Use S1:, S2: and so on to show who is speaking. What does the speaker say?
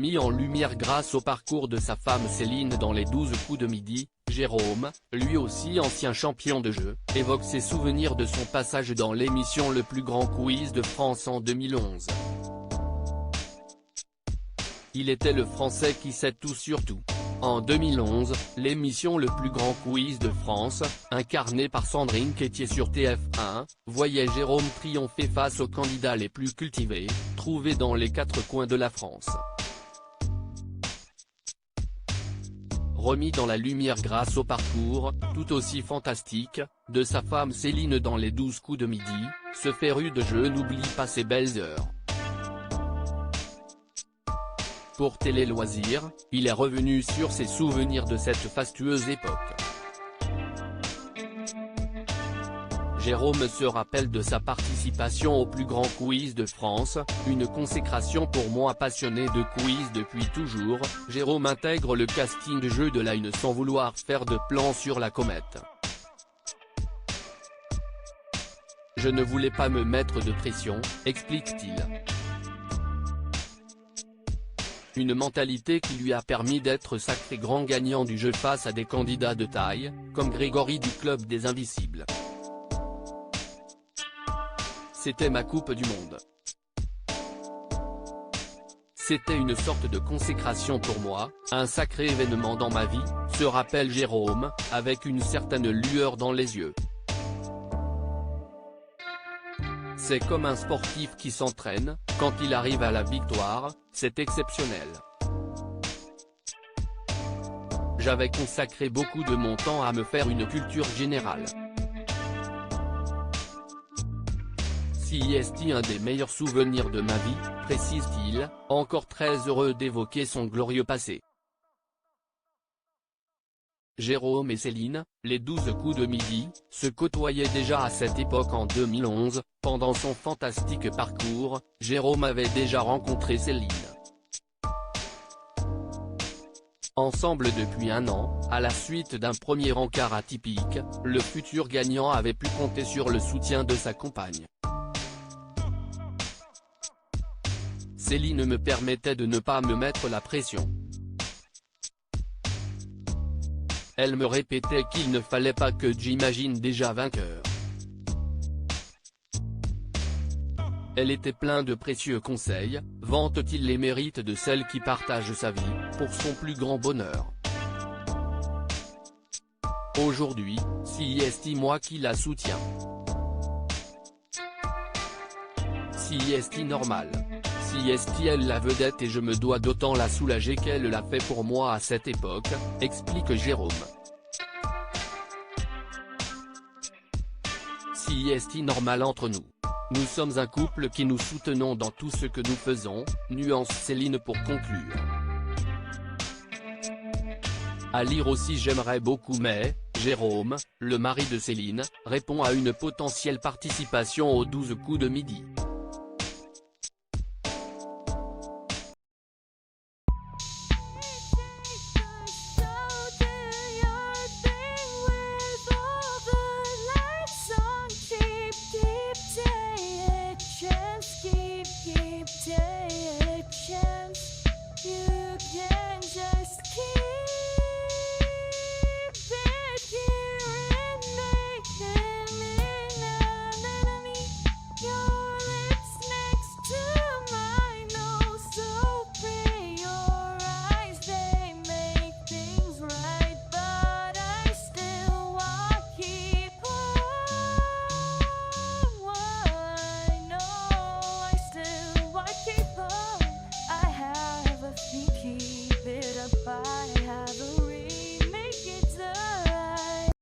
S1: mis en lumière grâce au parcours de sa femme Céline dans les 12 coups de midi. Jérôme, lui aussi ancien champion de jeu, évoque ses souvenirs de son passage dans l'émission Le Plus Grand Quiz de France en 2011. Il était le Français qui sait tout sur tout. En 2011, l'émission Le Plus Grand Quiz de France, incarnée par Sandrine Quétier sur TF1, voyait Jérôme triompher face aux candidats les plus cultivés, trouvés dans les 4 coins de la France. Remis dans la lumière grâce au parcours, tout aussi fantastique, de sa femme Céline dans les 12 coups de midi, ce féru de jeu n'oublie pas ses belles heures. Pour Télé Loisirs, il est revenu sur ses souvenirs de cette fastueuse époque. Jérôme se rappelle de sa participation au Plus Grand Quiz de France, une consécration pour moi passionné de quiz depuis toujours. Jérôme intègre le casting de jeu de la Une sans vouloir faire de plan sur la comète. Je ne voulais pas me mettre de pression, explique-t-il. Une mentalité qui lui a permis d'être sacré grand gagnant du jeu face à des candidats de taille, comme Grégory du Club des Invisibles. C'était ma Coupe du Monde. C'était une sorte de consécration pour moi, un sacré événement dans ma vie, se rappelle Jérôme, avec une certaine lueur dans les yeux. C'est comme un sportif qui s'entraîne, quand il arrive à la victoire, c'est exceptionnel. J'avais consacré beaucoup de mon temps à me faire une culture générale. C'est un des meilleurs souvenirs de ma vie, précise-t-il, encore très heureux d'évoquer son glorieux passé. Jérôme et Céline, les 12 coups de midi, se côtoyaient déjà à cette époque en 2011, pendant son fantastique parcours, Jérôme avait déjà rencontré Céline. Ensemble depuis un an, à la suite d'un premier encart atypique, le futur gagnant avait pu compter sur le soutien de sa compagne. Céline me permettait de ne pas me mettre la pression. Elle me répétait qu'il ne fallait pas que j'imagine déjà vainqueur. Elle était pleine de précieux conseils, vante-t-il les mérites de celle qui partage sa vie, pour son plus grand bonheur. Aujourd'hui, c'est moi qui la soutiens. C'est normal. C'est elle la vedette et je me dois d'autant la soulager qu'elle l'a fait pour moi à cette époque, explique Jérôme. C'est normal entre nous. Nous sommes un couple qui nous soutenons dans tout ce que nous faisons, nuance Céline pour conclure. À lire aussi j'aimerais beaucoup mais, Jérôme, le mari de Céline, répond à une potentielle participation aux 12 coups de midi.